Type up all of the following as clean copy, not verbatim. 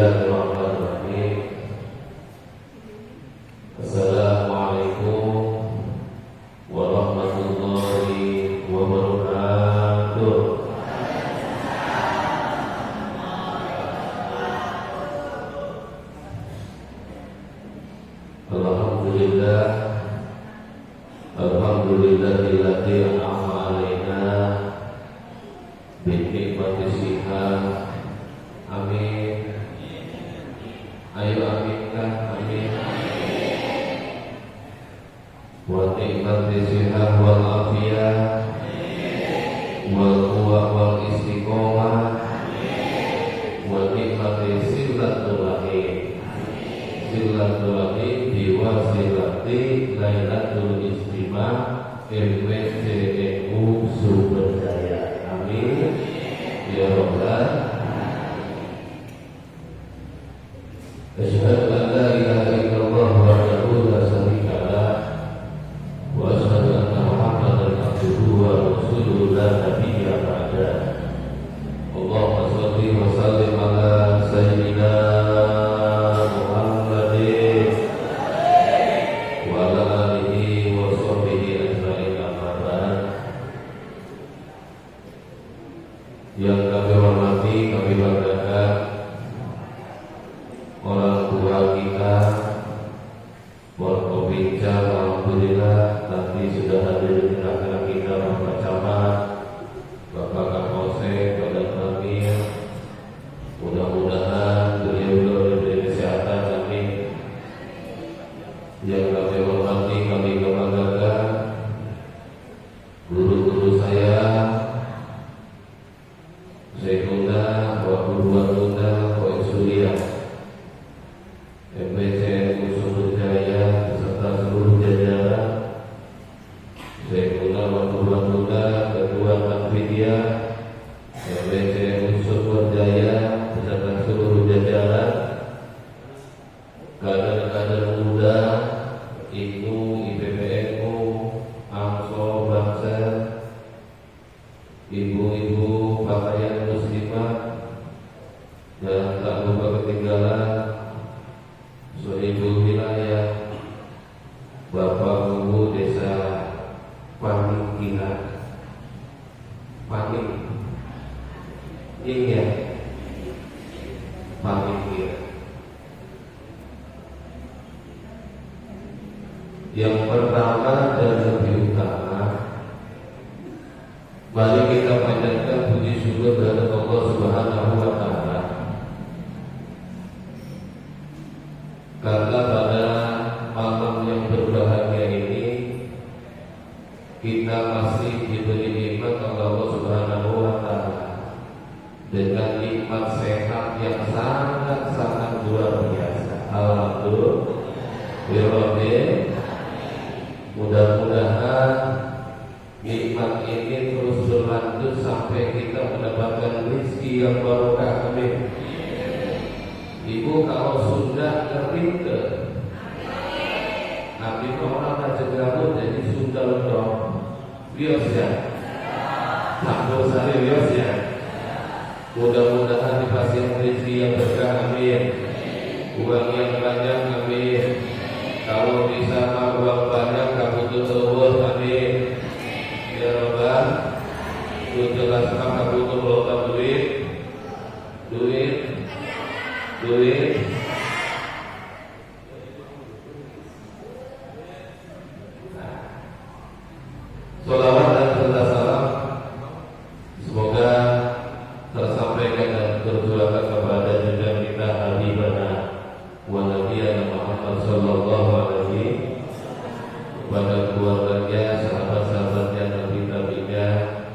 Bismillahirrahmanirrahim. Assalamualaikum warahmatullahi wabarakatuh. Alhamdulillah, alhamdulillahilladzi an'ama 'alaina bi nikmati sihat. Amin. Ayo aminkan, amin. Wa nikmati sihat wal afiyah, wal quwwah wal istiqomah, wa nikmati silaturahim. Silaturahim diwasilati Lailatul Istimah MWCNU Sumber Daya. Amin ya rabbal. Asyhadu an la ilaha illallah wahdahu la syarika lah wa asyhadu anna Muhammadan abduhu wa rasuluhu la nabiyya ba'da. Allahumma shalli wa sallim ala sayyidina Muhammadin wa ala alihi wa sahbihi ajma'in, amma ba'd. Yang kami hormati, kami banggakan orang tua kita, berbincang, alhamdulillah nanti sudah hadir di tengah-tengah kita Bapak Camat, Bapak Kapolsek, Bapak Amir. Mudah-mudahan beliau diberi kesehatan, amin. Yang kami hormati, kami banggakan guru-guru saya, Syekhuna, Wakil Wakilna, Wakil Surya MWCNU Sumber Daya beserta seluruh jajaran, Syekhuna Wakil-Wakilna, Ketua Tanfidia MWCNU Sumber Daya beserta seluruh jajaran, kader-kader muda, IPU, IPPNU, AMSO, Bangsel, ibu-ibu pakaian muslimah, dan tak lupa ketinggalan Sohibul wilayah, Bapak Ibu Desa Panikilan, Panik, ini ya, Panikilan. Yang pertama dan lebih utama, mari kita panjatkan puji syukur kepada Allah Subhanahu wa Ta'ala, karena pada malam yang berbahagia ini kita masih diberi nikmat Allah Subhanahu wa Ta'ala dengan nikmat sehat yang sangat-sangat luar biasa. Alhamdulillah. Mudah-mudahan nikmat ini terus berlanjut sampai kita mendapatkan rezeki yang barokah. Amin. Ibu kalau Sunda ngerti ke? Nabi orang aja gabut jadi Sunda dong. Bios ya. Campur sari bios ya. Mudah-mudahan dikasih rezeki yang berkah. Amin. Uang yang banyak. Amin. Kalau bisa uang banyak kamu tuh amin. Ya Rabbal. Itu jelas kamu tuh bawa duit. Sholawat dan serta salam semoga tersampaikan dan tercurahkan kepada junjungan kita Habibana wa Nabiyana Muhammad sallallahu alaihi, kepada keluarganya, sahabat-sahabatnya, nabi-nabinya,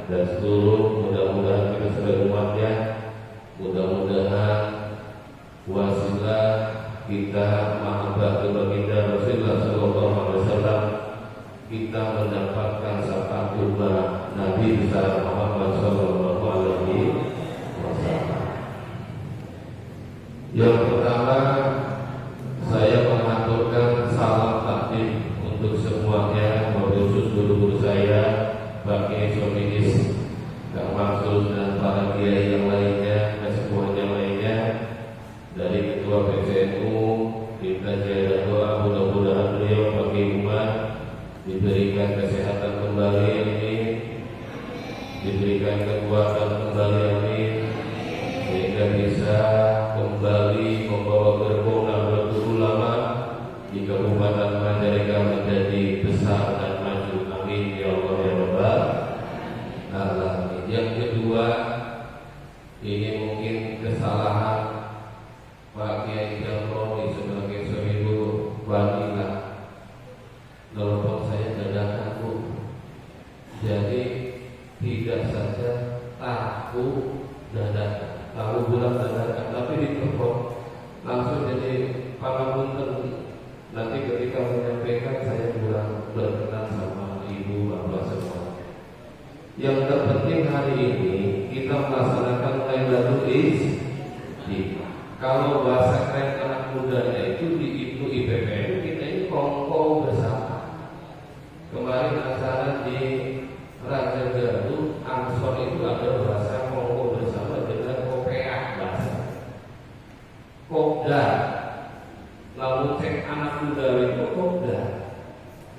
dan seluruh mudah-mudahan kita sebagai umatnya, mudah-mudahan wasilah kita mahabbah baginda Rasulullah sallallahu alaihi wasallam, kita mendapatkan syafaat kurba Nabi besar Muhammad sallallahu alaihi wasallam. Yang pertama, saya mengaturkan salam takdim untuk semuanya, khusus guru-guru saya, Pak Kiai Sominis, Kak Maksud, dan para kiai yang lainnya, dan semuanya lainnya, dari Ketua PCNU, kita jaga doa mudah-mudahan beliau bagi umat diberikan kesehatan kembali, amin. Diberikan kekuatan kembali, amin. Sehingga bisa kembali membawa gerbong Nahdlatul Ulama di Kabupaten Majalengka menjadi besar dan maju, amin ya Allah ya Rabbal alamin. Yang kedua, ini mungkin kesalahan Pak Kiai Jamroni sebagai sohibu wadilah. Telepon saya dadakan, Bu. Jadi tidak saja tahu dadakan, tahu bulan dadakan, tapi ditelepon langsung. Jadi pangapunten, nanti ketika menyampaikan saya kurang berkenan sama ibu bapak semua. Yang terpenting hari ini kita melaksanakan Lailatul Istiqomah. Kalau bahasa keren anak mudanya itu di Ibnu IPPN, kita ini kongko bersama. Kemarin acara di Raja Galuh Ansor itu ada bahasa kongko bersama dengan kopeah bahasa kopda. Lalu cek anak muda itu kopda.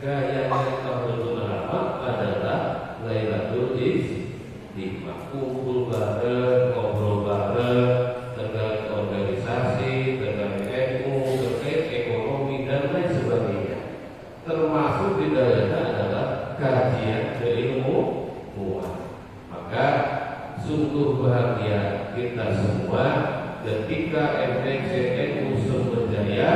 Gayanya Nahdlatul Ulama adalah Lailatul Istiqomah, kumpul bareng, ngobrol bareng terkait organisasi, terkait NU, terkait ekonomi dan lain sebagainya. Termasuk di dalamnya adalah kajian keilmuan. Maka sungguh bahagia kita semua ketika MTC-NU Sumber Jaya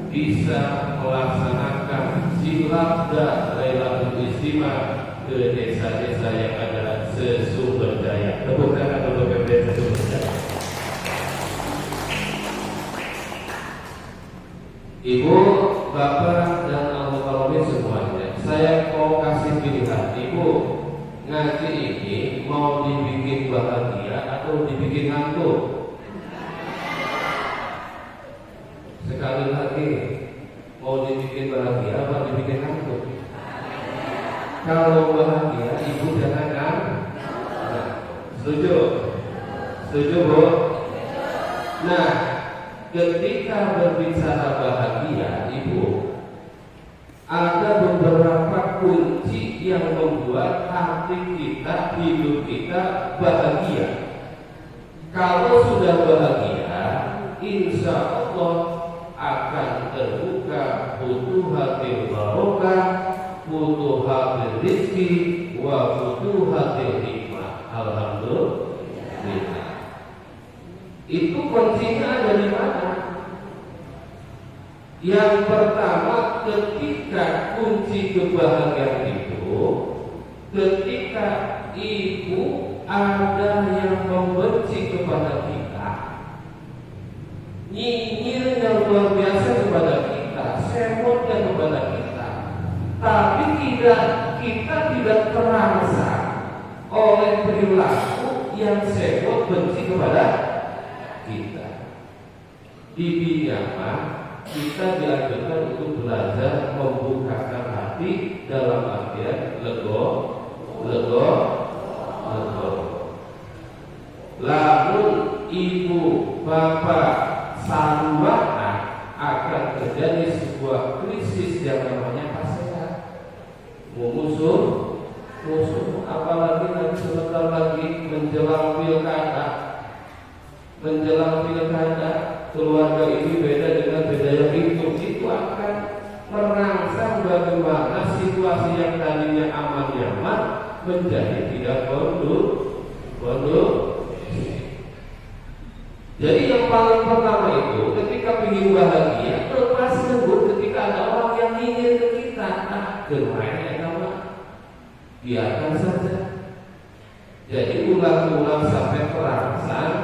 bisa melaksanakan silabda Lailatul Istiqomah ke desa-desa yang ada se-Sumber Jaya. Tepuk tangan untuk MTC Sumber Jaya. Ibu, bapak, dan anggota semuanya, saya mau kasih pilihan. Ibu, ngaji ini mau dibikin bahagia atau dibikin ngantuk? Sekali lagi, mau dibikin bahagia atau dibikin ngantuk? Kalau bahagia, ibu jangan ngantuk. Setuju? Setuju, Bu? Nah, ketika berbicara bahagia, Ibu, ada beberapa kunci yang membuat hati kita, hidup kita bahagia. Kalau sudah bahagia, insya Allah akan terbuka futuhatil barokah, futuhatil rizki, wa futuhatil hikmah. Alhamdulillah. Itu kuncinya ada di mana? Yang pertama, ketika kunci kebahagiaan itu, ketika ibu ada yang membenci kepada kita, nyinyir yang luar biasa kepada kita, semutnya kepada kita, tapi kita tidak terasa oleh perilaku yang semut benci kepada kita. Di Binyama kita dianjurkan untuk belajar membukakan hati dalam artian lego. Lalu ibu, bapak, sarwana akan terjadi sebuah krisis yang namanya pasehat. Musuh, apalagi nanti sebentar lagi menjelang pilkada, keluarga ini beda dengan budaya itu akan merangsang bagaimana situasi yang tadinya aman nyaman menjadi tidak kondusif. Jadi yang paling pertama itu ketika ingin bahagia, lepas lembut ketika ada orang yang ingin ke kita, biarkan saja. Jadi ulang-ulang sampai terangsang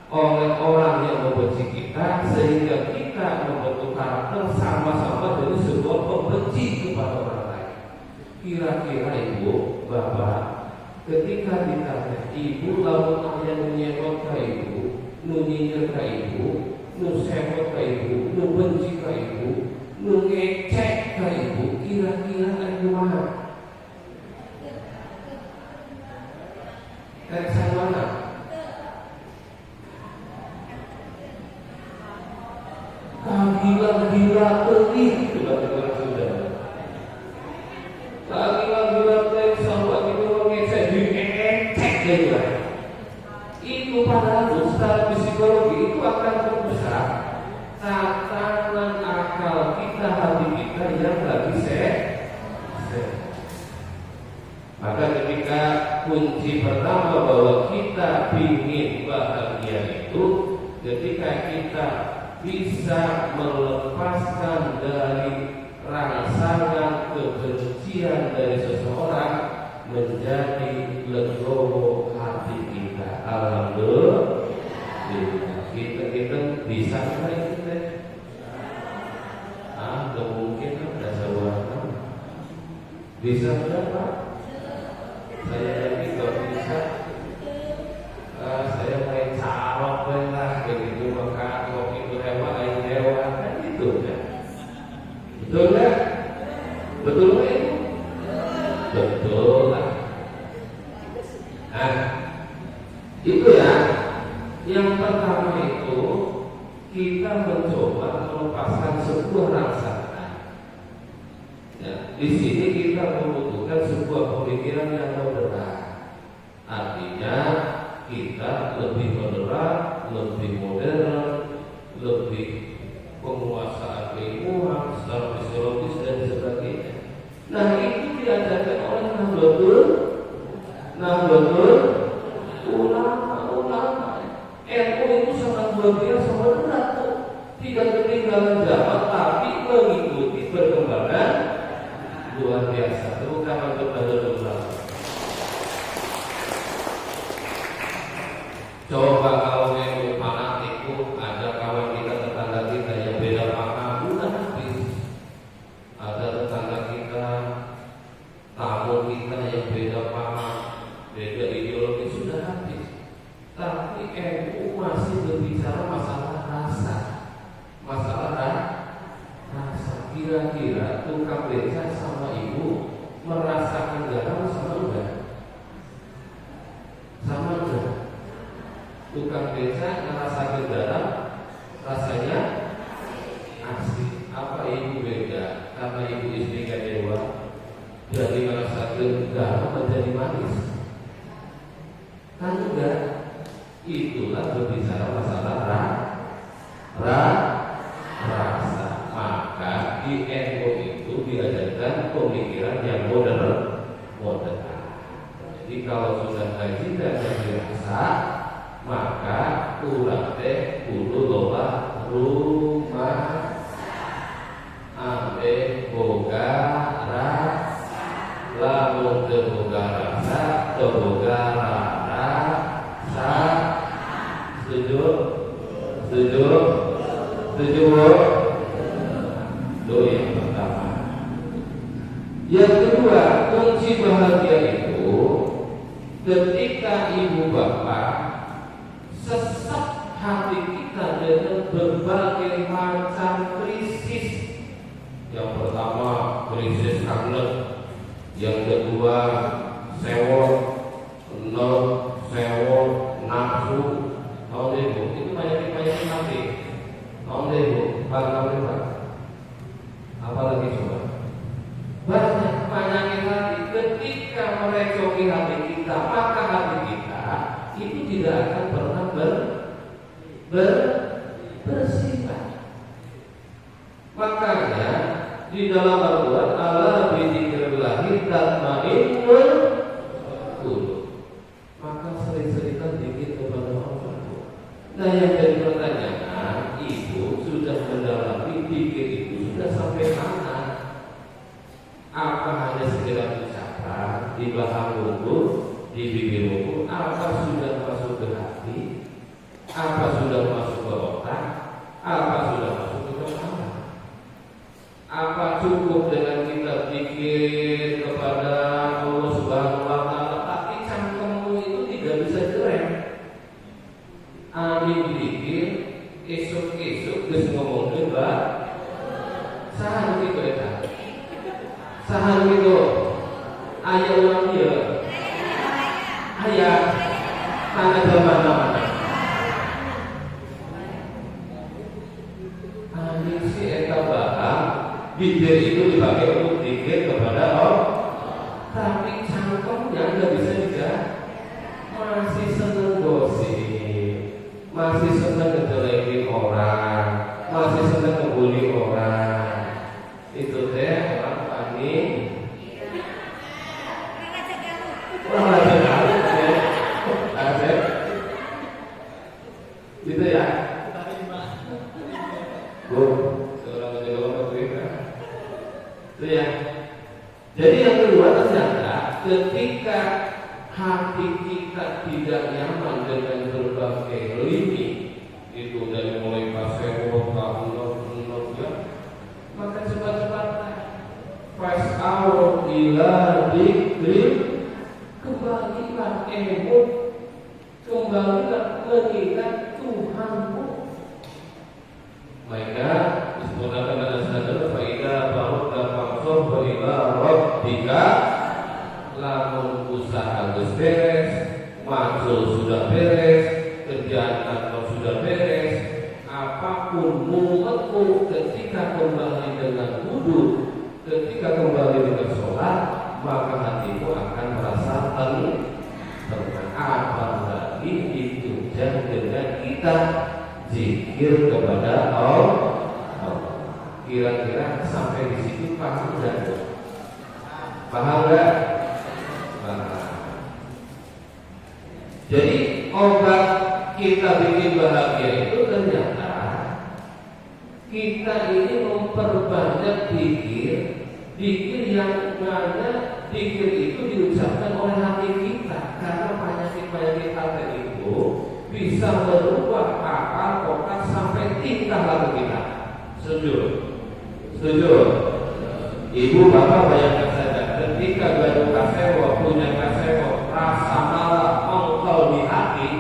oleh orang yang membenci kita, sehingga kita membentuk karakter sama-sama dari sebuah pembenci kepada orang lain. Kira-kira ibu, bapak, ketika ditanya ibu lalu yang menyebut ke ibu, nu nyinyir ke ibu, nu semot ke ibu, nu benci ke ibu, nu ngecek ke ibu, kira-kira ada mana? Dari mana? gila pelit itu bahasa orang Sunda. Gila pelit sama gitu ngecek gitu. Itu padahal secara psikologi itu akan merusak tatanan akal kita, hati kita yang lagi Maka ketika kunci pertama bahwa kita ingin bahagia itu ketika kita bisa melepaskan dari rangsangan kebencian dari seseorang menjadi legowo hati kita. Alhamdulillah kita bisa itu teh. Gak mungkin ada sesuatu bisa berapa? Saya yakin kalau bisa saya main carok lah begitu, maka kopi itu hewan lain hewan kan gitu ya. Betul ya? Betul ya? Betul lah. Nah itu ya. Yang pertama itu kita mencoba melepaskan sebuah rasa. Ya, di sini kita membutuhkan sebuah pemikiran yang moderat. Artinya kita lebih moderat, lebih modern, lebih penguasaan keilmuan secara fisiologis dan sebagainya. Nah itu diajarkan oleh Nahdlatul Ulama. NU itu sangat luar biasa moderat, tidak ketinggalan zaman, tapi mengikuti perkembangan luar biasa. Terutama untuk Nahdlatul Ulama. Coba kalau yang fanatik ada kawan kita, tetangga kita yang beda paham, bukan habis. Ada tetangga kita, tamu kita yang beda paham, beda ideologi, sudah habis. Tapi NU masih berbicara masalah rasa. Kira-kira tukang beca sama ibu merasakan garam sama enggak? Sama enggak? Tukang beca merasakan garam rasanya asik. Apa ibu beda? Karena ibu istri dewa jadi merasakan garam menjadi manis. Kan enggak? Itulah berbicara masalah rasa. Maka di NU itu diajarkan pemikiran yang modern. Jadi kalau sudah ngaji dan dirasa, maka ulah teh kudu loba rumah ambe boga rasa, lamun teu boga rasa, teu boga rasa. Setuju? Itu yang pertama. Yang kedua, kunci bahagia itu ketika ibu bapak sesat hati kita dengan berbagai macam krisis. Yang pertama krisis kangen, yang kedua sewot, nafsu. Tahu deh bu, itu banyak hati. Tahu deh bu, Pak. Apalagi coba banyak hati. Ketika merecoki hati kita, maka hati kita itu tidak akan pernah bersifat. Makanya di dalam Al-Quran ala bidzikrillahi tatmainnul qulub. Maka sering-seringkan dikit kepada Allah. Nah yang jadi pertanyaan, ibu sudah mendalami pikir itu sudah sampai mana? Apa hanya sekedar ucapan di bahan buku, di bibir buku? Apa sudah masuk ke hati? Apa sudah masuk ke otak? Apa sudah masuk ke kepala? Apa cukup dengan kita pikir kepada Allah Subhanahu wa Ta'ala, tapi cangkemmu itu tidak bisa jereng? Amin pikir, esok-esok geus ngomong debat. Sahan gitu eta. Sahan gitu. Aya urang ieu. Aya kana zaman mana? Amisi eta bahang bibir itu dipakai untuk zikir kepada Allah, tapi cangkemnya nggak bisa dijaga. Masih seneng gosip, masih seneng ngejelekin orang, masih seneng ngebully orang. Itu teh orang panik. Orang aja kalut ya, ada, gitu ya. Bu, seorang jagoan berita, itu ya. Jadi yang kedua ternyata ketika hati kita tidak nyaman dengan berbagai lini, itu dari mulai pasewot, kaulok ya, maka cepat-cepat fas'au ila dzikri, kembalilah emut, kembalilah mengingat Tuhanmu. Maka disebutkan pada sadar faida bahwa fansur wa ila rabbika, lamun usaha geus beres, macul sudah beres, kerjaan kantor sudah beres, apapun mumetmu ketika kembali dengan wudu, ketika kembali dengan sholat, maka hatimu akan merasa tenang. Apalagi ditunjang dengan kita zikir kepada Allah. Kira-kira sampai di situ paham enggak? Paham enggak? Jadi obat kita bikin bahagia itu ternyata kita ini memperbanyak zikir yang mana zikir itu diucapkan oleh hati kita, karena penyakit-penyakit hati itu bisa merubah akal otak sampai tingkah laku kita. Setuju? Setuju? Ibu bapak bayangkan saja, ketika baru kasewo, punya kasewo, rasa malah mengkol di hati,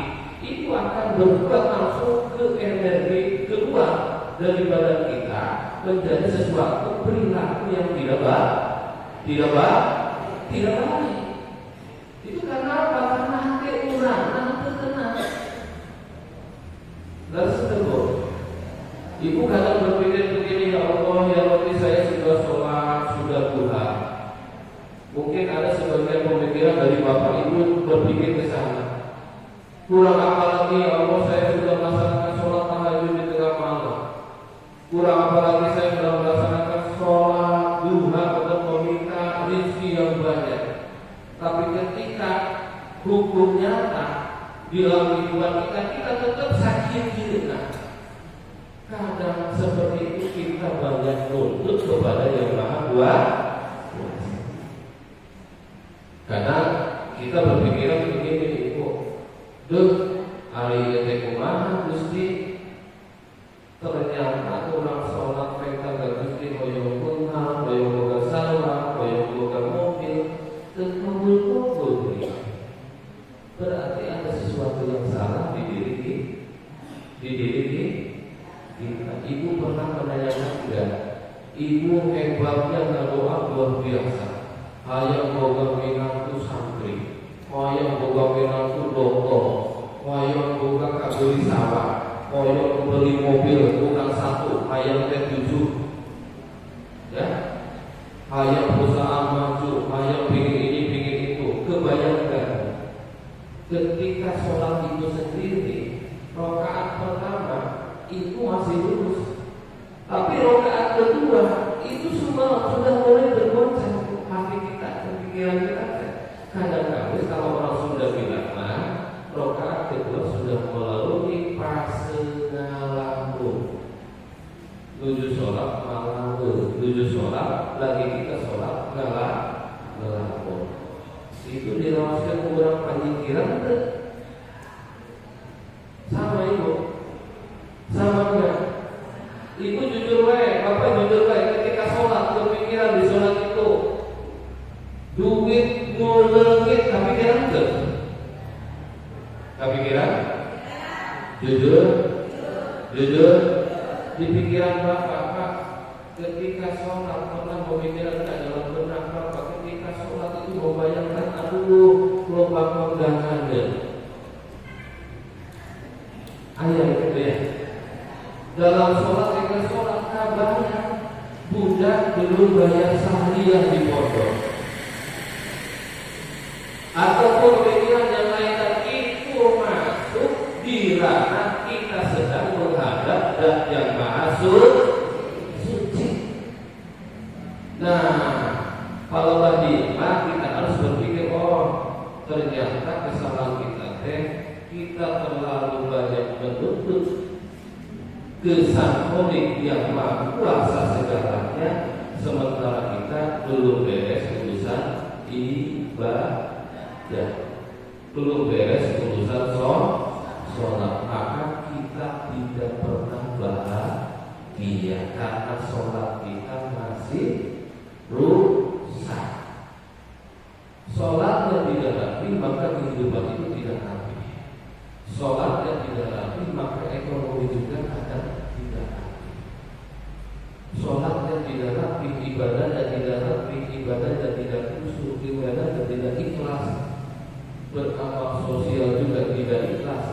itu akan berubah langsung ke energi keluar dari badan kita menjadi sesuatu perilaku yang tidak baik. Itu karena apa? Karena hati uranan terkena. Lalu setelah ibu kadang berpikir begini, ya Allah, ya Rabbi, saya sudah sholat, sudah duha. Mungkin ada sebagian pemikiran dari bapak ibu berpikir ke sana. Kurang apa lagi, ya Allah, saya sudah melaksanakan sholat tahajud di tengah malam. Kurang apa lagi, saya sudah melaksanakan sholat duha untuk meminta rezeki yang banyak. Tapi ketika hukum nyata di dalam kehidupan kita tetap sakit diri. Kadang seperti itu kita banyak nuntut kepada yang Maha Kuasa. Kadang kita berpikiran begini, ibu, duh, hari ini kumaha Gusti, ternyata orang sholat mereka gak Gusti koyong punah, koyong boga sawah, koyong boga mobil, dan kabul-kabul. Berarti ada sesuatu yang salah di diri kita. Ibu pernah menanyakan enggak? Ibu hebatnya doa luar biasa. Hayang boga minangku santri, hayang boga minangku dokter, hayang boga kabeli sawah, hayang beli mobil bukan satu, hayang T7, ya, hayang perusahaan maju, hayang pingin ini pingin itu. Kebayangkan ketika sholat itu sendiri, rakaat pertama itu masih lurus, tapi rakaat kedua itu sudah mulai bergoncang hati kita dan pikiran kita. Kadang-kadang kalau orang sudah bilang, rakaat kedua sudah melalui fase ngalamun, tujuh sholat ngalamun, tujuh sholat lagi kita sholat ngalamun. Itu dirawaskan kurang penyikiran sama ibu, sama enggak? Ibu jujur wae, bapak jujur wae, ketika sholat kepikiran di sholat itu duit ngulengit, kepikiran enggak? Kepikiran? Jujur di pikiran bapak, ketika sholat pernah memikirkan dalam benak bapak, ketika sholat itu membayangkan, aduh, lupa kondangan deh. Ayah gitu ya. Dalam sholat, ketika sholat karena banyak budak belum bayar sahriah di pondok, ataupun pikiran yang lain itu masuk di ranah kita sedang menghadap dan yang maha suci. Nah, kalau tadi kita harus berpikir, ternyata kesalahan kita terlalu banyak menuntut ke Sang Kholik yang Maha Kuasa segalanya, sementara kita belum beres urusan ibadah, belum beres urusan sholat, maka kita tidak pernah bahagia karena sholat kita masih rusak. Sholatnya tidak rapi, maka kehidupan itu tidak rapi. Sholatnya tidak rapi, maka ekonomi juga akan tidak rapi. Sholatnya tidak rapi, ibadahnya tidak rapi, ibadahnya tidak khusyuk, ibadahnya tidak ikhlas, beramal sosial juga tidak ikhlas.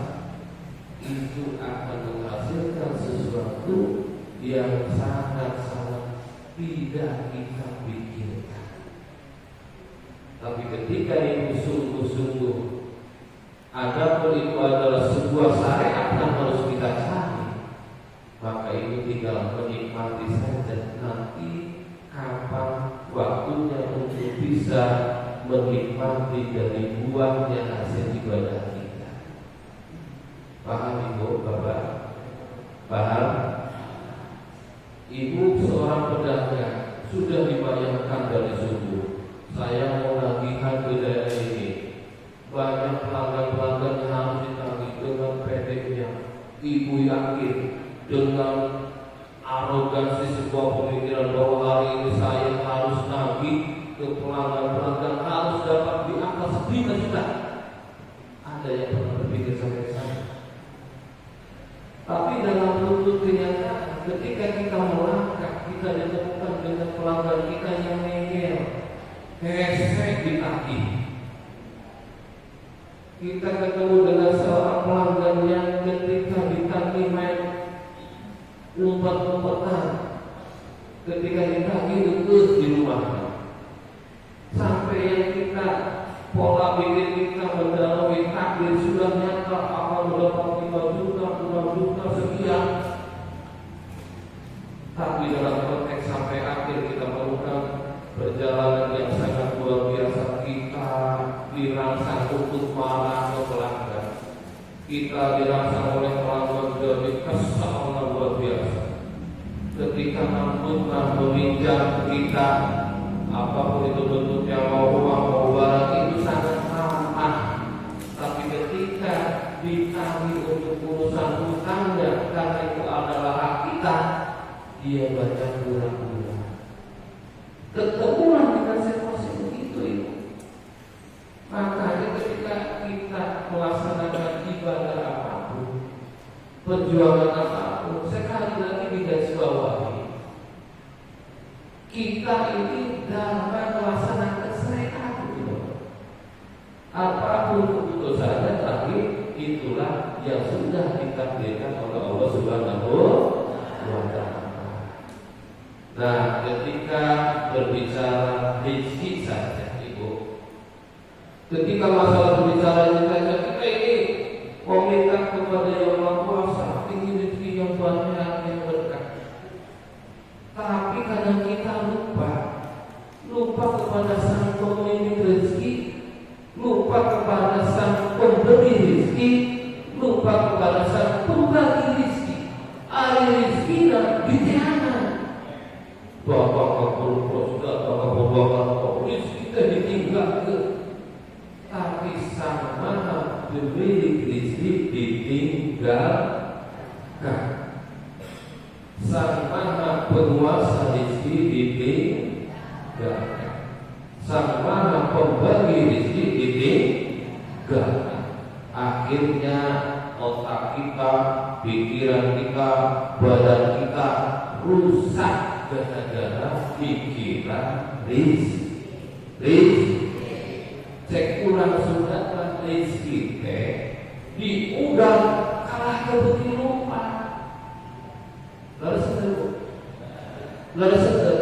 Itu akan menghasilkan sesuatu yang sangat-sangat tidak kita pikirkan. Tapi ketika itu sungguh-sungguh, adapun itu adalah sebuah syariat yang harus kita cari, maka itu tinggal menikmati saja. Nanti kapan waktunya untuk bisa menikmati dari buahnya hasil ibadah kita. Paham Ibu, Bapak? Paham? Ibu seorang pedagang sudah dibayangkan dari subuh, saya mau nagihan ke daerah ini, banyak pelanggan-pelanggan yang harus ditagih dengan pendeknya. Ibu yakin dengan arogansi sebuah pemikiran bahwa hari ini saya harus nagih ke pelanggan-pelanggan, harus dapat di angka 9 juta. Ada yang pernah berpikir sampai sana? Tapi dalam bentuk kenyataan, ketika kita melangkah, kita ditemukan dengan pelanggan kita yang ngeyel, hashtag ditagih. Kita ketemu dengan seorang pelanggan yang ketika ditagih main umpet-umpetan, ketika ditagih terus di rumahnya. Sampai yang kita pola pikir kita mendalami takdir sudah nyata akan mendapat 5 juta, 6 juta sekian. Tapi dalam konteks sampai akhir kita menemukan perjalanan yang sangat luar biasa, kita dirangsang untuk marah ke pelanggan, kita dirangsang oleh pelanggan dari kesal luar biasa. Ketika mampukan meminjam kita, apapun itu bentuknya, mau uang mau barang, itu sangat ramah. Tapi ketika ditagih untuk urusan hutangnya, karena itu adalah hak kita, dia banyak pura-pura. Ketemuan dengan situasi begitu itu. Makanya ketika kita melaksanakan ibadah apapun, perjuangan apapun, sekali lagi digarisbawahi, kita ini dalam melaksanakan syariat itu. Apapun keputusannya, tapi itulah yang sudah ditakdirkan oleh Allah Subhanahu wa Ta'ala. Nah, ketika berbicara rezeki saja, Ibu, ketika masalah berbicara saja, kita ini meminta kepada Yang Maha Kuasa ingin rezeki yang banyak, yang berkah. Tapi kadang kita lupa kepada Sang Pemilik rezeki, lupa kepada Sang Pemberi rezeki, lupa kepada Sang Pembagi rezeki. Ahli rezeki dan bidiana. Bapak kapur sudah bapak bapak rezeki kita ditinggal ke, tapi Sang Maha Pemilik rezeki ditinggalkan. Sang Maha Penguasa rezeki ditinggalkan. Sang Maha Pembagi rezeki ditinggalkan. Akhirnya otak kita, pikiran kita, badan kita rusak gara-gara pikiran rezeki. Cek kurang sudah rezeki diundang kalah kebeti lupa. Lalu Lalu sedang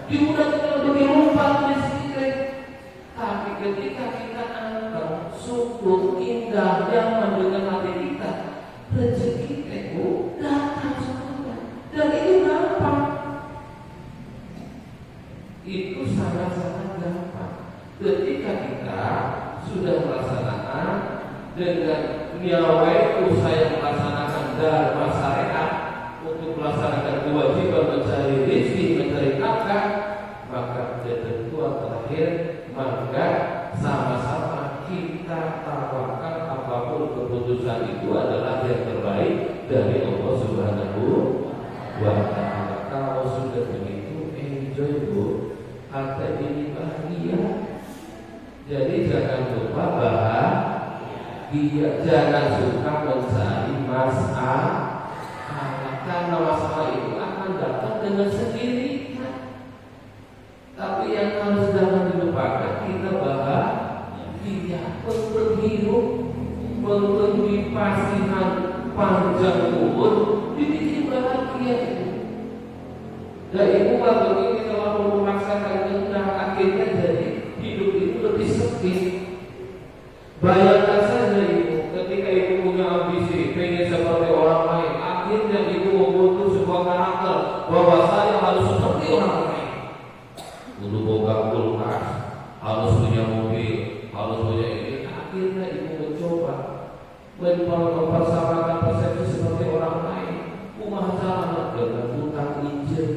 diundang untuk dilumpat miskin. Tapi ketika kita anggap syukur indah nyaman dengan hati kita, rezeki itu datang semua. Dan itu gampang. Itu sangat-sangat gampang. Ketika kita sudah melaksanakan dengan niat saya melaksanakan dharma syariat untuk melaksanakan kewajiban mencari rezeki, mencari nafkah, maka ketentuan terakhir, maka sama-sama kita tawakal apapun keputusan itu adalah yang terbaik dari Allah Subhanahu wa Ta'ala. Kalau sudah begitu, enjoy Bu, hati ini bahagia. Jadi jangan lupa bahagia, jangan suka mencari masalah, karena masalah itu akan datang dengan sendirinya. Tapi yang harus jangan dilupakan, kita bahagia, berhidup, memenuhi pasihan panjang umur, dibikin bahagia itu. Dan ibu waktu ini kalau memaksakan kehendak, akhirnya jadi hidup itu lebih sempit. Bayangkan saja ibu, ketika ibu punya ambisi, pengen seperti orang lain, akhirnya ibu membentuk sebuah karakter bahwa saya harus seperti orang lain. Dulu boga kulkas, harus punya mobil, harus punya ini. Akhirnya ibu mencoba mempersamakan persepsi seperti orang lain. Rumah jalan dengan utang izin,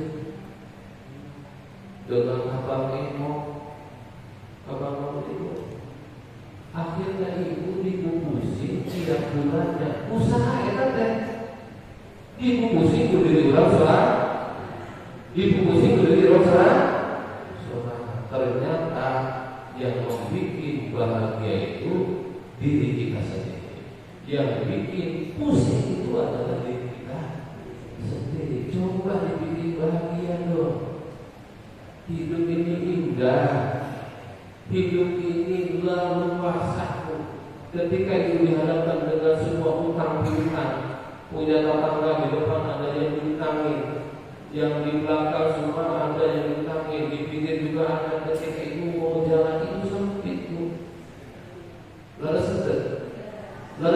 dengan abang emo, abang itu. Akhirnya ibu dibungkusin tiap bulannya. Usaha itu teh dibungkusin berdiri orang soal, dibungkusin berdiri orang soal. Ternyata yang membuat bahagia itu diri kita sendiri. Yang bikin pusing itu adalah diri kita sendiri. Coba dibikin bahagia dong. Hidup ini indah, hidup ini luas. Ketika itu dihadapkan dengan semua utang piutang, punya tetangga di depan ada yang diutangin, yang di belakang semua ada yang diutangin, di pinggir juga ada. Ketika itu mau jalan itu sempit tuh, lalu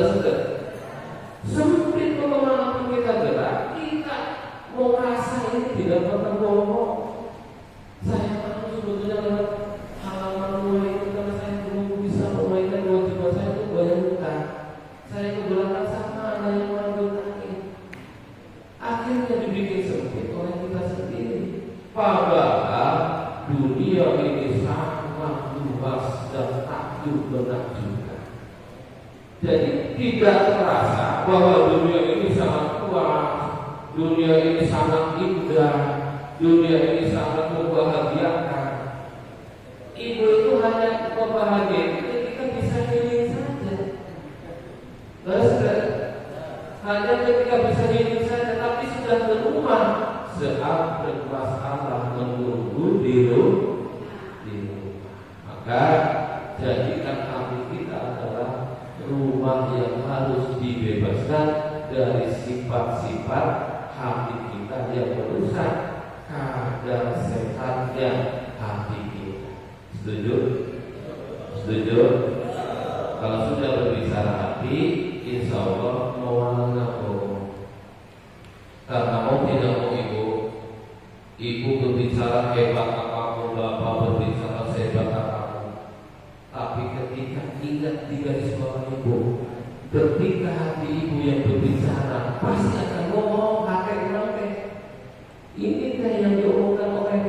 sedih, sempit kemanapun kita gerak, kita mau rasa ini tidak pernah ngomong. Saya tahu sebetulnya lewat halaman mulai itu karena saya belum bisa memainkan kewajiban saya itu banyak utang. Saya keberatan sama ada yang mengutangin. Akhirnya dibikin sempit oleh kita sendiri. Padahal dunia ini sangat luas dan takjub menakjubkan. Jadi tidak terasa bahwa dunia ini sangat luas, dunia ini sangat indah, dunia ini sangat membahagiakan. Ibu itu hanya membahagiakan ketika bisa healing saja. Hanya ketika bisa healing saja, tapi sudah ke rumah saat bermasalah menunggu di rumah. Maka jadikan hati kita adalah rumah yang harus dibebaskan dari sifat-sifat hati kita yang merusak kadar sehatnya hati kita. Setuju? Setuju? Kalau sudah berbicara hati, insya Allah mau karena mau tidak mau ibu berbicara hebat apapun, bapak berbicara sehebat apapun, tapi ketika ingat di garis bawah ibu, ketika hati ibu yang berbicara pasti akan ngomong kakek-kakek. Ini kayak yang diomongkan oleh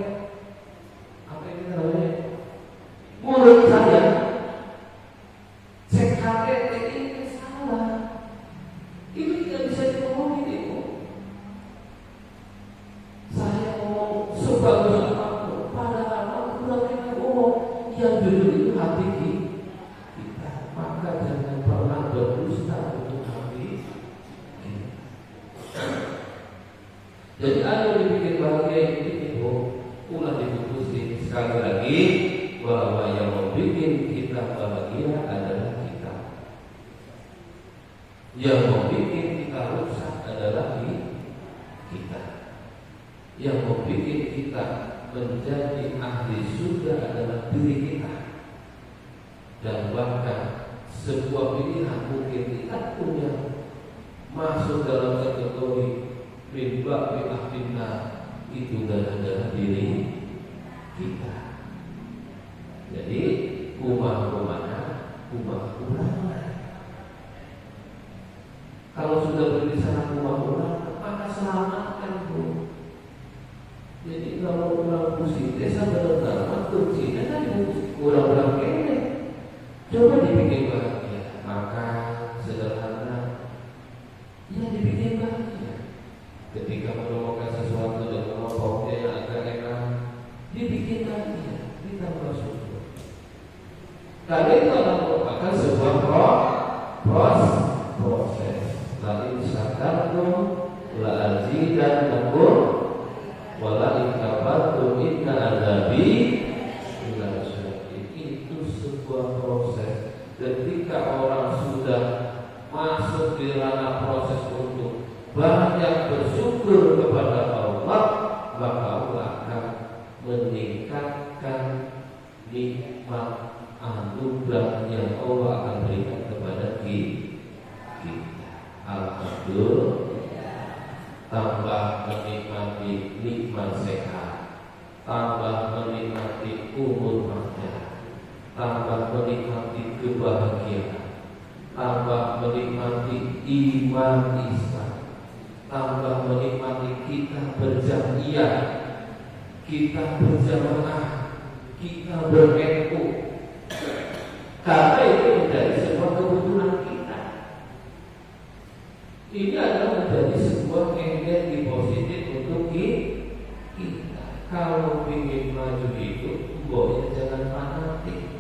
apa ini namanya mulut saya. Cek kakek ini salah. Itu tidak bisa diomongin ibu. Saya ngomong sebagus apapun, padahal aku kurang ngomong yang jujur itu hati kita. Maka jangan pernah berdusta untuk hati kita. Jadi ada dibikin bahagia ini ibu, ulah diputusin sekali lagi bahwa yang membuat kita bahagia adalah kita. Yang membuat kita rusak adalah kita. Yang membuat kita menjadi ahli surga adalah diri kita. Dan bahkan sebuah pilihan mungkin kita punya masuk dalam kategori riba bi'ahdina, itu gara-gara diri kita. Jadi kumah-kumahnya, kumah-kumahnya. Kalau sudah berbicara kumah-kumah, maka selamatkan Bu. Jadi kalau orang pusing desa benar-benar kuncinya kan kurang-kurang kene. Coba dibikin bahagia, makan sederhana, ya dibikin bahagia. Ketika menemukan sesuatu dan kelompoknya yang agak enak, dibikin bahagia, kita bersyukur. Karena itu adalah merupakan sebuah proses. Lain syakartum la azidannakum wala in kafartum inna adzabi la syadid. Itu sebuah proses. Ketika orang sudah masuk di ranah proses untuk banyak bersyukur kepada Allah, maka Allah akan meningkatkan nikmat anugerah yang Allah akan berikan kepada kita. Alhamdulillah. Tambah menikmati nikmat sehat, tambah menikmati umur panjang, tambah menikmati kebahagiaan, tambah menikmati iman Islam, tambah menikmati kita berjamaah, kita berjamaah, kita berempu. Karena itu menjadi sebuah kebutuhan kita. Ini adalah menjadi sebuah energi positif untuk kita. Kalau ingin maju hidup, boleh jangan fanatik.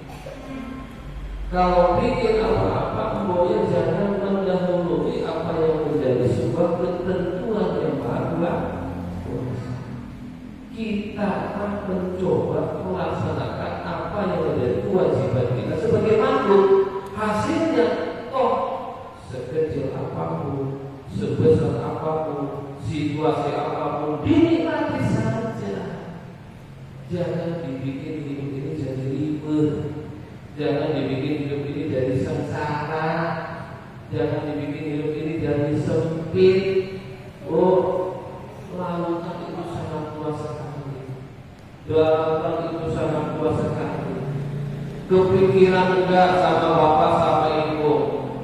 Kalau ingin apa-apa, boleh jangan mendahului apa yang menjadi sebuah ketentuan yang baru. Kita akan mencoba melaksanakan apa yang menjadi kewajiban kita sebagai makhluk. Hasilnya, sekecil apapun, sebesar apapun, situasi apapun, dinikmati saja. Jangan dibikin hidup ini jadi ribet. Jangan dibikin hidup ini jadi sengsara. Jangan dibikin hidup ini jadi sempit. Lautan itu sangat luas sekali. Daratan itu sangat luas sekali. Kepikiran enggak sama bapak sama ibu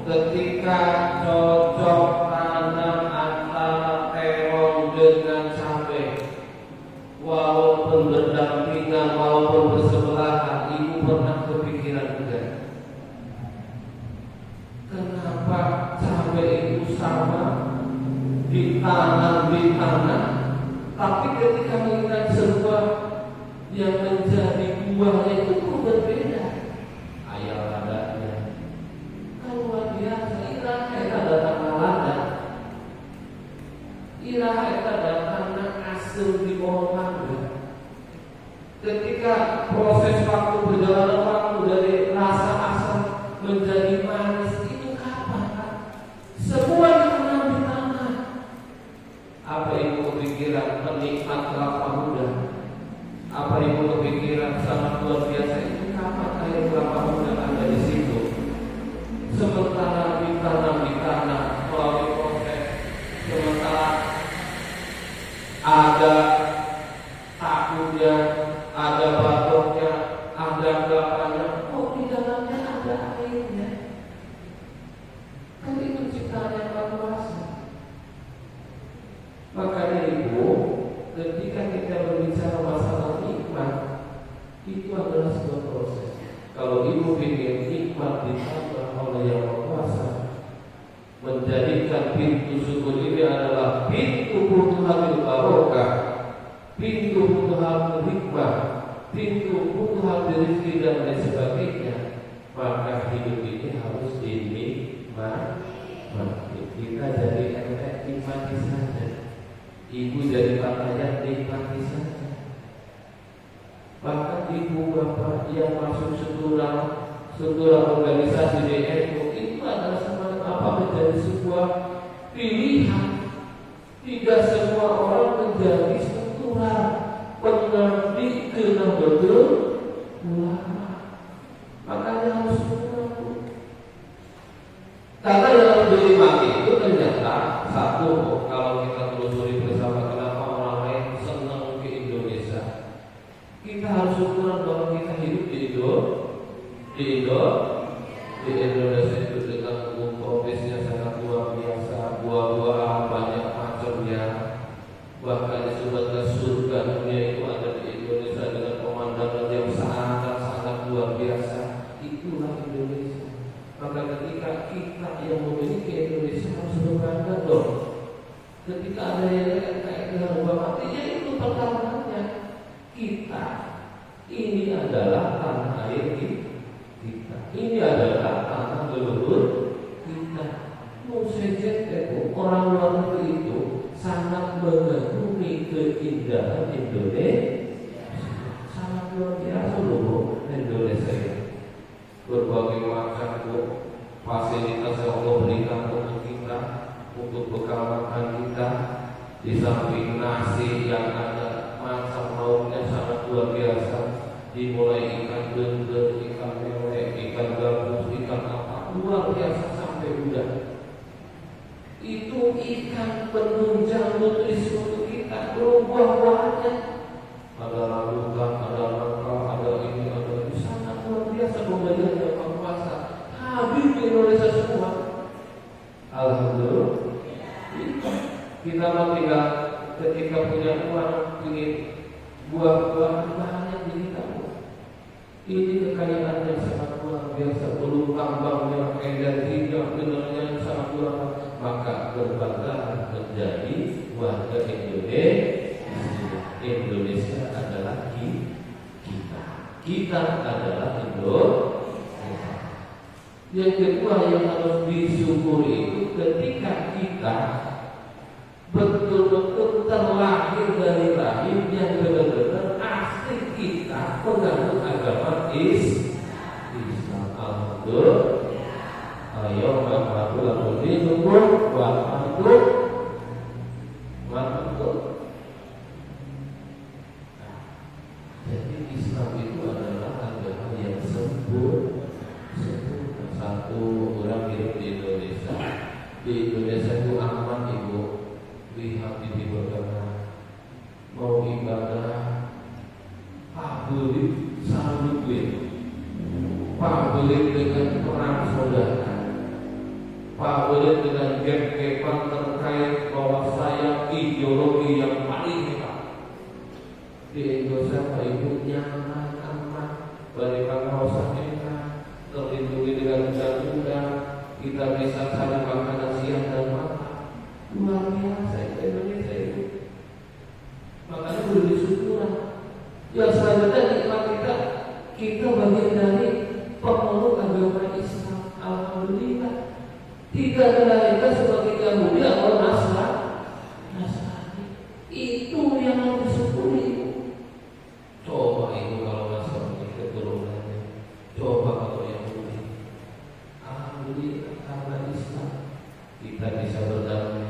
ketika cocok tanam antara terong dengan cabai, walaupun berdampingan, walaupun bersebelahan, ibu pernah kepikiran enggak? Kenapa cabai itu sama ditanam di tanah, tapi ketika melihat sebuah yang menjadi buahnya itu pun berbeda. Ayam ladanya, kalau dia iraha eta datang lada, iraha eta datang asal di pohon mangga. Ketika proses waktu perjalanan waktu dari rasa asam menjadi manis itu kapan? Semua ditanam di tanah. Apa ibu kepikiran menikmat kelapa muda? Apa ibu kepikiran sangat luar biasa itu kapan air kelapa muda ada di situ? Sementara ditanam di tanah melalui proses, sementara ada takunya, ada batoknya, ada kelapanya, di dalamnya ada airnya. Kan itu ciptaan yang luar biasa. Makanya ibu, ketika kita berbicara masalah nikmat, itu adalah sebuah proses. Kalau ibu ingin nikmat ditambah oleh Yang Maha Kuasa, menjadikan pintu syukur ini adalah pintu futuhatul barokah, pintu futuhatul hikmah, pintu futuhatul rizki dan lain sebagainya, maka hidup ini harus dinikmati. Kita jadi efek nikmati saja. Ibu jadi pakaian nikmati saja. Bahkan ibu bapak yang masuk struktural organisasi DNU itu adalah semacam apa menjadi sebuah pilihan. Tidak semua orang menjadi struktural. struktural pengerti kena betul ulama. Makanya harus mengaku. Karena dalam beriman itu ternyata satu, kalau kita telusuri bersama kenapa orang lain senang ke Indonesia, kita harus ukuran bahwa kita hidup di Indonesia itu dengan progresnya sangat luar biasa, buah-buahan banyak macamnya. Bahkan disebutkan surga dunia itu ada di Indonesia dengan pemandangan yang sangat luar biasa. Itulah Indonesia. Maka ketika kita yang memiliki Indonesia harus berbangga dong. Ketika ada yang kayak artinya itu pertanyaannya, kita ini adalah tanah air kita. Ini adalah tanah leluhur kita. Musejek itu orang luar negeri itu sangat mengagumi keindahan Indonesia. Sangat luar biasa loh Indonesia ini. Berbagai macam fasilitas yang Allah berikan untuk kita, untuk bekal makan kita. Di samping nasi yang ada macam lauknya sangat luar biasa, dimulai ikan dengkul, ikan lele, ikan gabus, ikan apa, luar biasa sampai udang. Itu ikan penunjang nutrisi untuk kita. Buah-buahannya ada rambutan, ada nangka, ada ini, ada itu, sangat luar biasa pembeliannya orang pasar. Habis di Indonesia semua. Alhamdulillah. Kita mau tinggal ketika punya uang ingin buah-buahan banyak di kita. Ini kekayaan yang sangat luar biasa. Belum tambangnya, energinya, mineralnya sangat luar biasa. Maka berbangga menjadi warga Indonesia. Indonesia adalah kita. Kita adalah Indonesia. Yang kedua yang harus disyukuri itu ketika kita betul-betul terlahir dari rahim yang benar-benar asli kita penganut agama Islam. Alhamdulillah. Ayo makhluk disyukur makhluk. Jadi Islam itu adalah agama yang sempurna. Satu orang hidup di Indonesia. Di Indonesia itu aman ibu. Lihat di Timur Tengah mau ibadah Pak Beli selalu duit, Pak Beli dengan perang saudara, Pak Beli dengan gap-gapan terkait bahwa saya ideologi yang paling hebat. Di Indonesia Pak Ibu nyaman, aman, berikan kawasan enak, terlindungi dengan undang-undang, kita bisa cari makanan siang dan malam. Luar biasa Indonesia itu. Makanya perlu disyukur. Yang selanjutnya nikmat kita bagian dari pemeluk agama Islam. Alhamdulillah. Tidak dilahirkan sebagai Yahudi atau Nasrani. Itu yang harus disyukuri. Coba itu kalau Nasrani keturunannya. Coba kalau Yahudi. Alhamdulillah karena Islam kita bisa berdamai.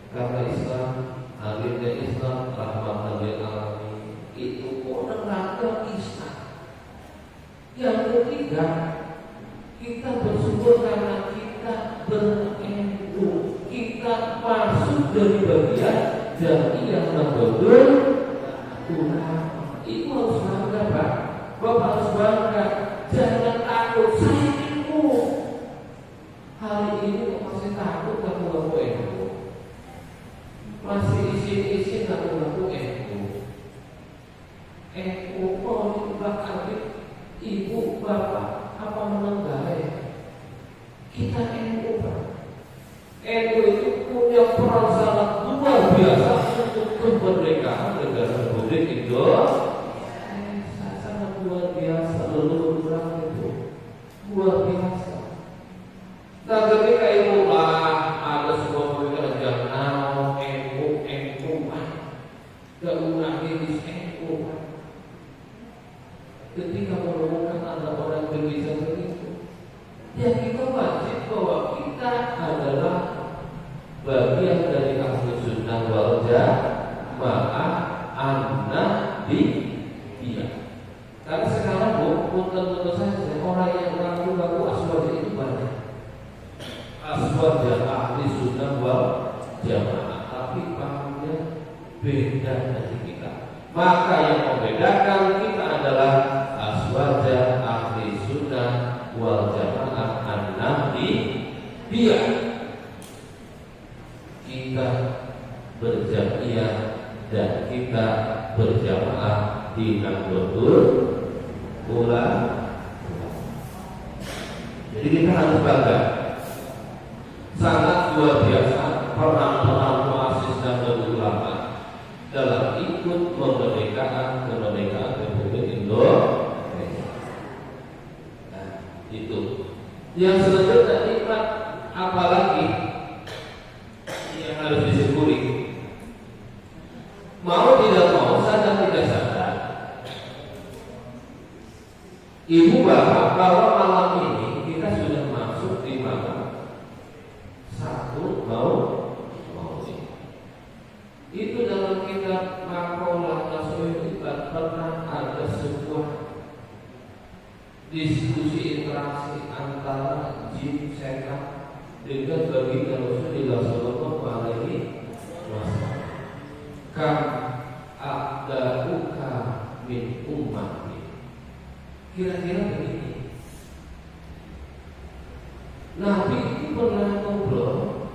Karena Islam, hadirnya Islam, rahmat lil alamin. Itu orang ragam Islam. Yang ketiga, kita bersyukur karena kita berilmu. Kita masuk dari bagian jamiah Nahdlatul Ulama. Itu harus bangga, Pak. Bapak harus bangga. Jangan takut, saya ilmu. Hari ini masih takut ngaku-ngaku ilmu. Masih isi-isi ngaku-ngaku ilmu. Mau dibakar ibu, bapak, apa menenggarai? Kita ilmu, Pak. Ilmu itu punya peran sangat luar biasa untuk kemerdekaan negara Republik Indonesia. Sangat luar biasa, leluhur itu luar biasa. Nah, ketika itu ada sebuah pekerjaan ilmu, gak mengenai ilmu. Ketika menemukan ada orang yang bisa begitu, ya kita wajib bahwa kita adalah bagian dari ahlu sunnah wal jamaah, An-Nabi. Karena sekarang punten saja orang yang ngaku aswaja itu banyak. Aswaja ahli sunnah wal jamaah, tapi pahamnya beda dari kita. Maka yang membedakan kita adalah aswaja ahli sunnah wal jamaah an-nabi. Kita berjamaah dan kita berjamaah di Nahdlatul Ulama. Jadi kita harus bangga. Sangat luar biasa peran muassis Nahdlatul Ulama dalam ikut kemerdekaan Republik Indonesia. Nah, itu. Yang selanjutnya nikmat apalagi yang harus disyukuri. Mau tidak mau, sadar tidak sadar, ibu bapak, bahwa malam ini kita sudah masuk di malam satu mau itu. Dalam kitab Maqalah Nasuhul Ibad pernah ada sebuah diskusi interaksi antara jin setan dengan baginda Rasulullah Sallallahu Alaihi Wasallam. Kam a'da'uka min ummati. Kira-kira begini, Nabi itu pernah ngobrol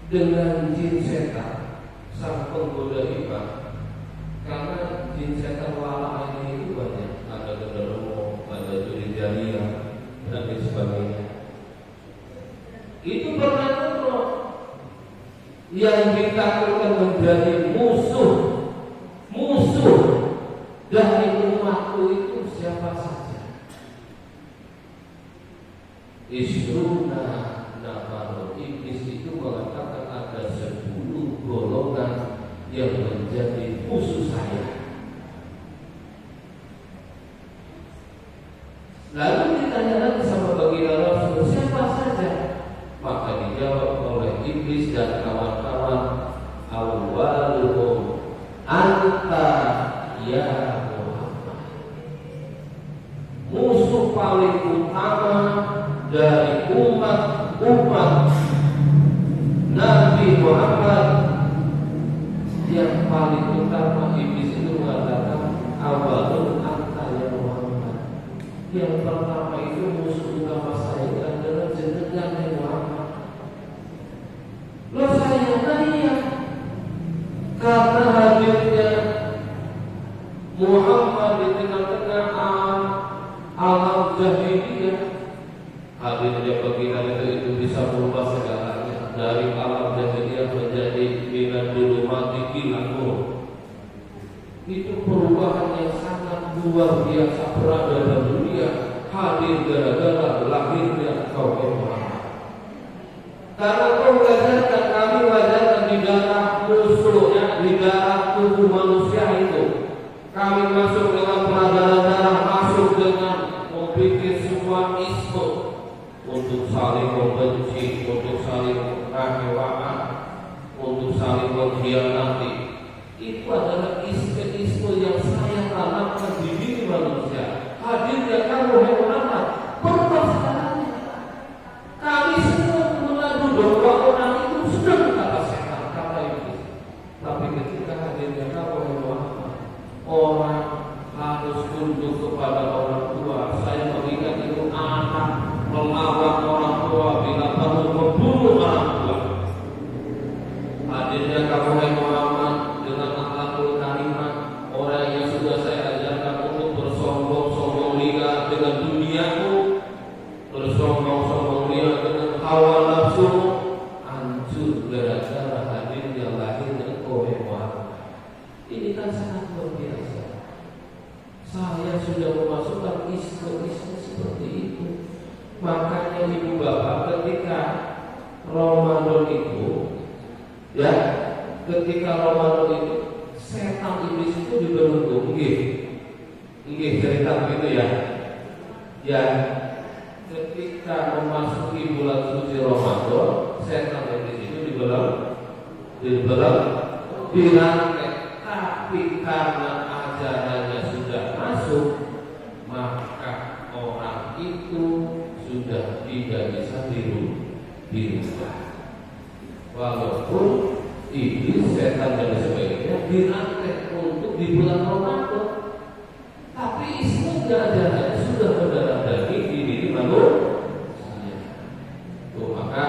dengan jin setan, sang penggoda iman. Karena jin setan wala ini itu banyak, ada genderuwo, ada juri jariah, dan lain sebagainya. Itu pernah ngobrol. Yang ditakutkan menjadi musuh dari umatku itu siapa saja? Isruna nafarun. Iblis itu mengatakan ada 10 golongan yang menjadi musuh saya. Lalu ditanya lagi sama baginda Rasul, siapa saja? Maka dijawab oleh iblis dan kawan-kawan, awwaluhum anta ya Muhammad. Musuh paling utama dari umat Nabi Muhammad, yang paling utama. Iblis itu mengatakan awalun anta ya Muhammad. Yang pertama itu musuh utama saya adalah jenengan ya Muhammad. Loh saya tanya, karena hadirnya Muhammad di tengah-tengah alam jahiliyah, hadirnya baginda itu bisa merubah segalanya. Dari alam jahiliyah menjadi dengan dulu mati kilamu. Itu perubahan yang sangat luar biasa peradaban dunia hadir gara-gara lahirnya kaum Muhammad. Karena kau wajarkan, kami wajarkan di darah musuhnya, di darah tubuh manusia itu. Kami masuk dengan peradaban darah, masuk dengan membuat semua ismu untuk saling membenci, untuk saling mengecewakan, untuk saling mengkhianati. Itu adalah ismu yang saya tanamkan di diri manusia. Hadirnya kamu Muhammad berubah segalanya. Kami semua mengadu domba orang itu sudah kata setan, kata iblis. Tapi ketika hadirnya kamu Muhammad, orang harus tunduk kepada orang tua. Saya mengingat itu anak melawan orang tua bila perlu membunuh orang tua. Hadirnya kamu Muhammad dengan akhlakul karimah, orang yang sudah saya ajarkan untuk bersombong-sombong ria dengan duniaku, bersombong-sombong ria dengan hawa nafsu, hancur gara-gara hadirnya lahirnya engkau Muhammad. Ini kan sangat luar biasa. Saya sudah memasukkan isu-isu seperti itu. Makanya ibu bapak ketika Ramadan itu, ya, ketika Ramadan itu setan iblis itu dibelenggu, cerita begitu ya. Ya, ketika memasuki bulan suci Ramadan, setan iblis itu dibelang, dirantai. Tapi karena ajarannya sudah masuk, maka orang itu sudah tidak bisa dirubah. Walaupun iblis, setan dan sebagainya dirantai untuk di bulan Ramadan, tapi isinya ajarannya sudah berdarah daging di diri manusia. Maka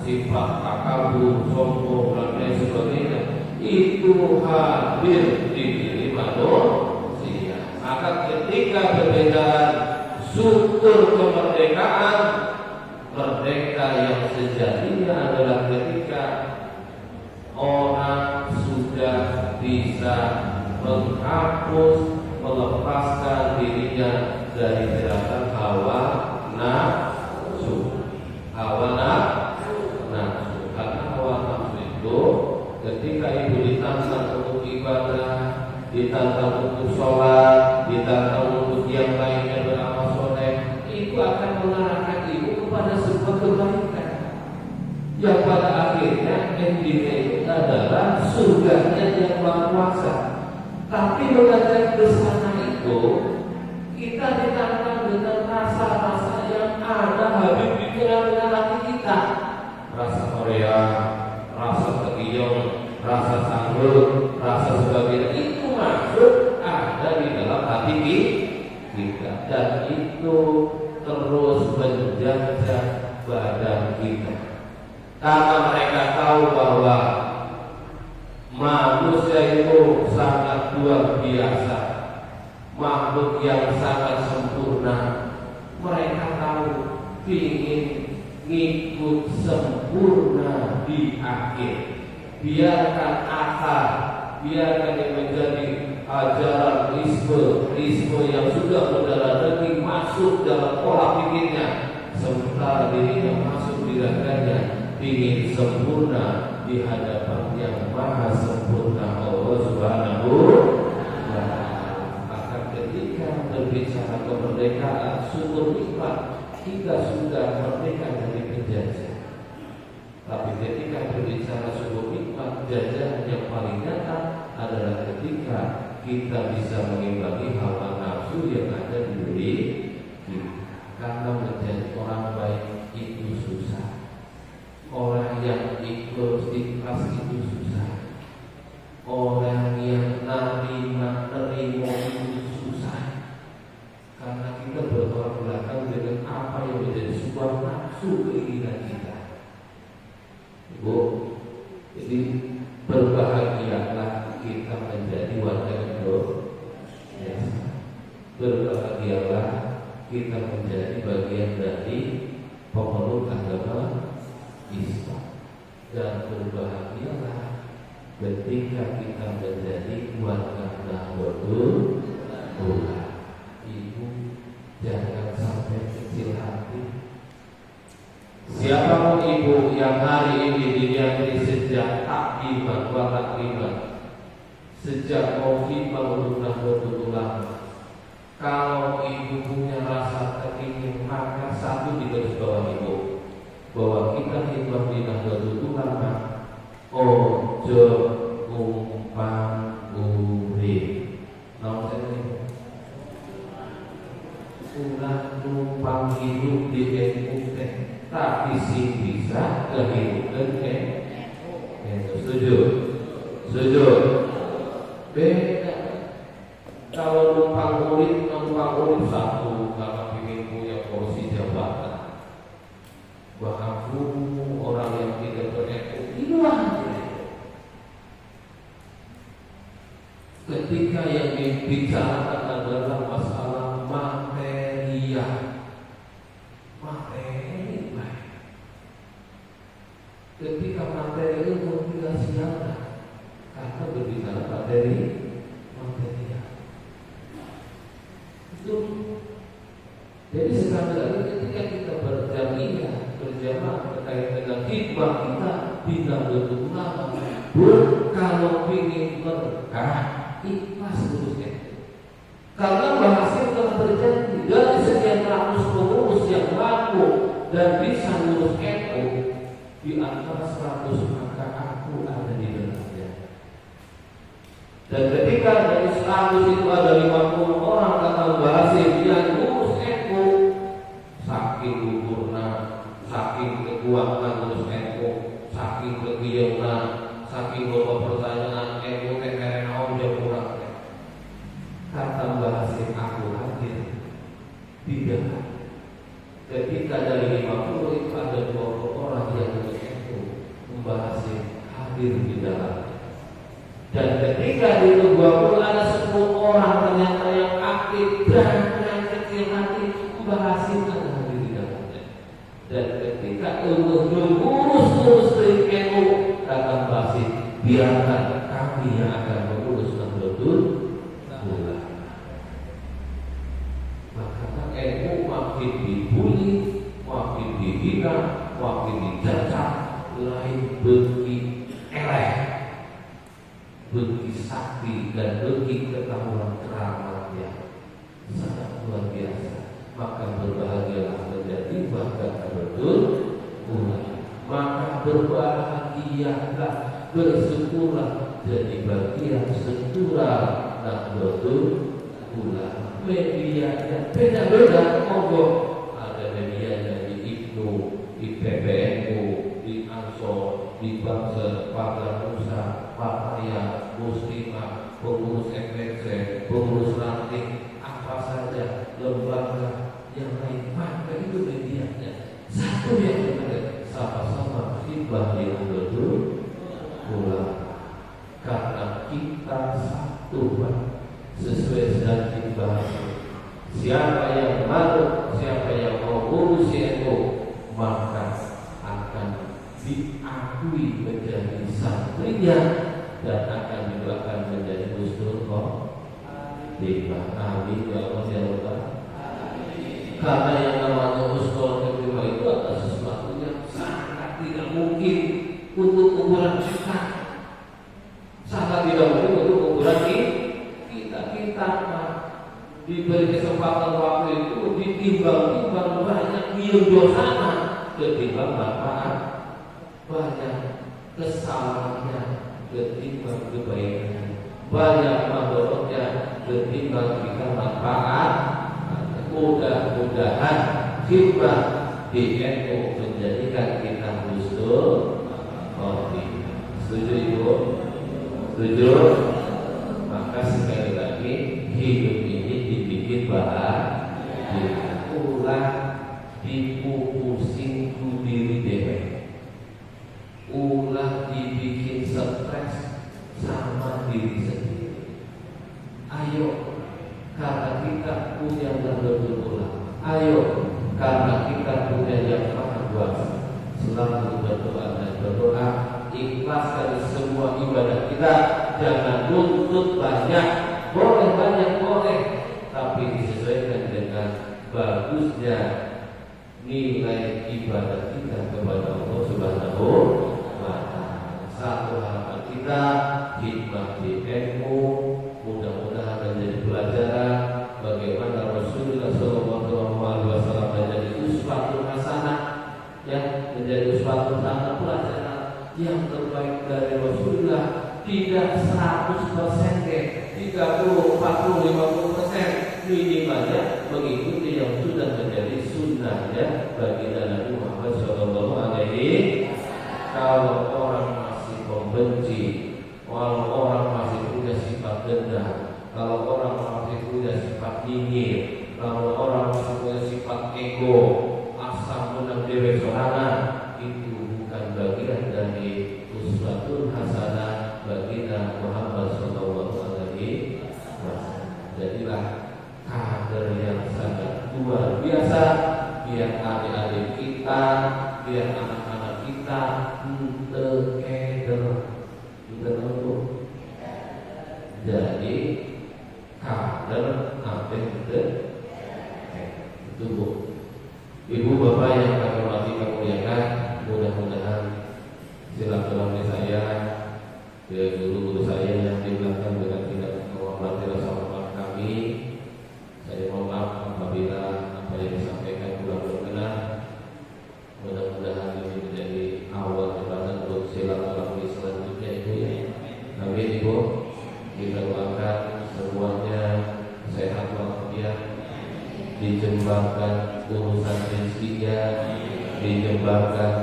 sifat takabur, sombong dan lain sebagainya itu hadir di diri manusia. Maka ketika perbedaan struktur kemerdekaan, merdeka yang sejatinya adalah ketika orang sudah bisa menghapus, melepaskan dirinya dari jeratan hawa nafsu. Karena hawa nafsu itu ketika ibu ditantang untuk ibadah, ditantang untuk sholat, ditantang untuk yang lainnya beramal soleh, itu akan mengarahkan ibu kepada sebuah kebaikan yang pada akhirnya endingnya itu adalah surganya yang Maha Kuasa. Tapi mengajak ke sana itu kita ditantang dengan rasa-rasa yang ada habis di pikiran hati kita. Rasa Korea, rasa tegiyong, rasa sanggup, rasa sebagainya itu masuk ada di dalam hati kita, dan itu terus menjajah badan kita. Karena mereka tahu bahwa manusia itu sangat luar biasa, makhluk yang sangat sempurna. Mereka tahu ingin ngikut sempurna di akhir. Biarkan akal, biarkan yang menjadi ajaran isme yang sudah mendarah daging masuk dalam pola pikirnya, sementara dirinya masuk di raganya ingin sempurna di hadapan yang maha sempurna Allah Subhanahu wa ta'ala. Maka ketika berbicara kemerdekaan, syukur nikmat kita sudah merdeka dari penjajah. Tapi ketika berbicara syukur nikmat, jajahan yang paling nyata adalah ketika kita bisa mengimbangi hawa nafsu yang ada di diri kita. Karena menjadi orang baik itu susah. Orang yang ikhlas itu susah. Orang yang terima itu susah. Karena kita bertolak belakang dengan apa yang menjadi sebuah nafsu keinginan kita. Ibu, jadi berbahagialah kita menjadi warga Indonesia. Berbahagialah kita menjadi bagian dari pemeluk agama Islam, dan berbahagialah ketika kita menjadi warga Nahdlatul Ulama. Ibu jangan sampai kecil hati. Siapapun ibu yang hari ini diniati sejak taklimat, sejak mau khidmah untuk Nahdlatul Ulama, kalau ibu punya rasa teringin, maka satu di garis bawah ibu, bahwa kita khidmah di Nahdlatul Ulama ojo umpang urip. Nah, saya ulah numpang hidup di NU, tapi sih bisa kehidupan setuju? Beda. Kalau numpang urip satu karena ingin punya kursi jabatan, bahkan orang yang tidak beretik hilang. Ketika yang dibicarakan adalah masalah materi, ketika materi itu tidak siapa, karena berbicara materi itu. Jadi sekali lagi ketika kita berjamaah terkait dengan khidmah kita di Nahdlatul Ulama, kalau ingin berkah, ikhlas terusnya. Karena bahasa telah terjadi dari sekian ratus pengurus yang mampu dan bisa ngurus NU, di antara 100 maka aku ada di dalamnya. Dan ketika dari 100 itu ada 50 orang kata bahasa yang ngurus NU, saking gugurna, saking kekuatan ngurus NU, saking kegiatan, saking bawa pertanyaan NU TNO jauh kurang. Kata bahasa aku hadir tidak. Ketika dari 50 itu ada 20 orang yang ngurus NU, membahas hadir di dalam. Dan ketika di 20 ada 10 orang ternyata yang aktif dan yang kecil hati membahasin ada hadir di dalamnya. Dan ketika untuk mengurus dari NU kata bahasin biarkan kami yang akan mengurus Nahdlatul Ulama. Maka NU makin dibully, makin dihina, makin dicacat, lain beki eleh, beki sakti dan beki ketahuan keramat yang sangat luar biasa. Maka berbahagialah menjadi bahkan betul ulama. Maka berbahagialah, bersyukurlah jadi bagian struktural Nahdlatul Ulama. Medianya beda-beda, monggo ada medianya di IPNU, di PBNU, di Ansor, di Bangsa, Pada Nusa, Papaya, Muslimah, pengurus FNC, pengurus ranting, apa saja lembaga yang lain, maka itu medianya satu yang benar, sama-sama khidmah di Nahdlatul Ulama. Karena kita satu sesuai janji bahasa. Siapa yang mau, siapa yang mau ngurusi NU, maka akan diakui menjadi santrinya dan akan juga menjadi Gustur Khotimah. Amin ya Allah ya Allah. Karena yang namanya Gustur Khotimah itu adalah sesuatu yang sangat tidak mungkin untuk ukuran kita. Sangat tidak mungkin untuk ukuran kita diberi kesempatan waktu itu ditimbang-timbang banyak dosanya ketimbang manfaat, banyak kesalahannya ketimbang kebaikan, banyak mandorotnya ketimbang kita manfaat. Mudah-mudahan khidmah di NU menjadikan kita Gustur Khotimah. Setuju Ibu? Setuju? Maka sekali lagi hidup ini dibikin bahagia. Ulah dipupusin ku diri dewe, ulah dibikin stres sama diri sendiri. Ayo, karena kita punya Nahdlatul Ulama. Ayo, karena kita punya yang maha kuasa. Selalu berdoa dan berdoa, ikhlaskan semua ibadah kita. Jangan nuntut banyak, boleh banyak boleh, tapi disesuaikan dengan bagusnya nilai ibadah kita kepada Allah Subhanahu wa Ta'ala. Satu harapan kita khidmah di NU, mudah-mudahan menjadi pelajaran bagaimana Rasulullah SAW menjadi uswatun hasanah, yang menjadi uswatun hasanah, pelajaran yang terbaik dari Rasulullah. Tidak 100% 30, 40, 50% minimalnya mengikuti yang sudah menjadi sunnahnya bagi Nabi Muhammad SAW. Kalau orang masih membenci, kalau orang masih punya sifat dendam, kalau orang masih punya sifat dingin, kalau orang masih punya sifat ego, asam menang dewe sorangan, itu bukan bagian dari uswatun hasanah bagi Nabi Muhammad SAW. Jadilah kader yang sangat luar biasa, biar adik-adik kita, biar anak-anak kita together. Jadi kader apa itu Bu. Ibu bapak yang kami hormati kami muliakan, mudah-mudahan silaturahmi saya ke guru saya yang di belakang dengan tidak menghormati rasa hormat kami. Saya mohon maaf apabila apa yang disampaikan kurang berkenan. Mudah-mudahan ini menjadi awal jembatan untuk silaturahmi selanjutnya Ibu ya. Amin Ibu. Kita dijembarkan urusan rezekinya, dijembarkan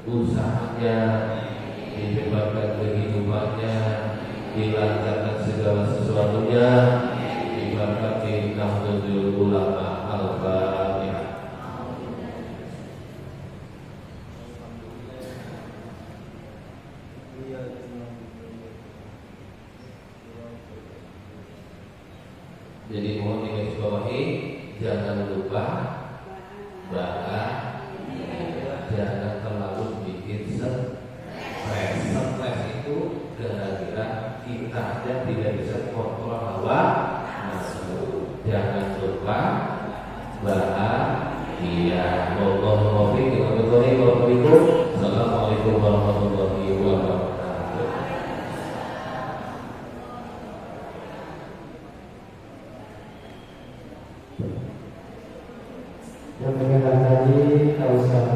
usahanya, dijembarkan kehidupannya, dilancarkan segala sesuatunya, diberkati Nahdlatul Ulama. Al-Fatihah. Jadi mohon digarisbawahi, jangan lupa jangan terlalu bikin stres. Stres itu gara-gara kita aja tidak bisa kontrol hawa nafsu. Jangan lupa bahagia. Assalamualaikum warahmatullahi wabarakatuh. Yang mengenai tadi, kalau saya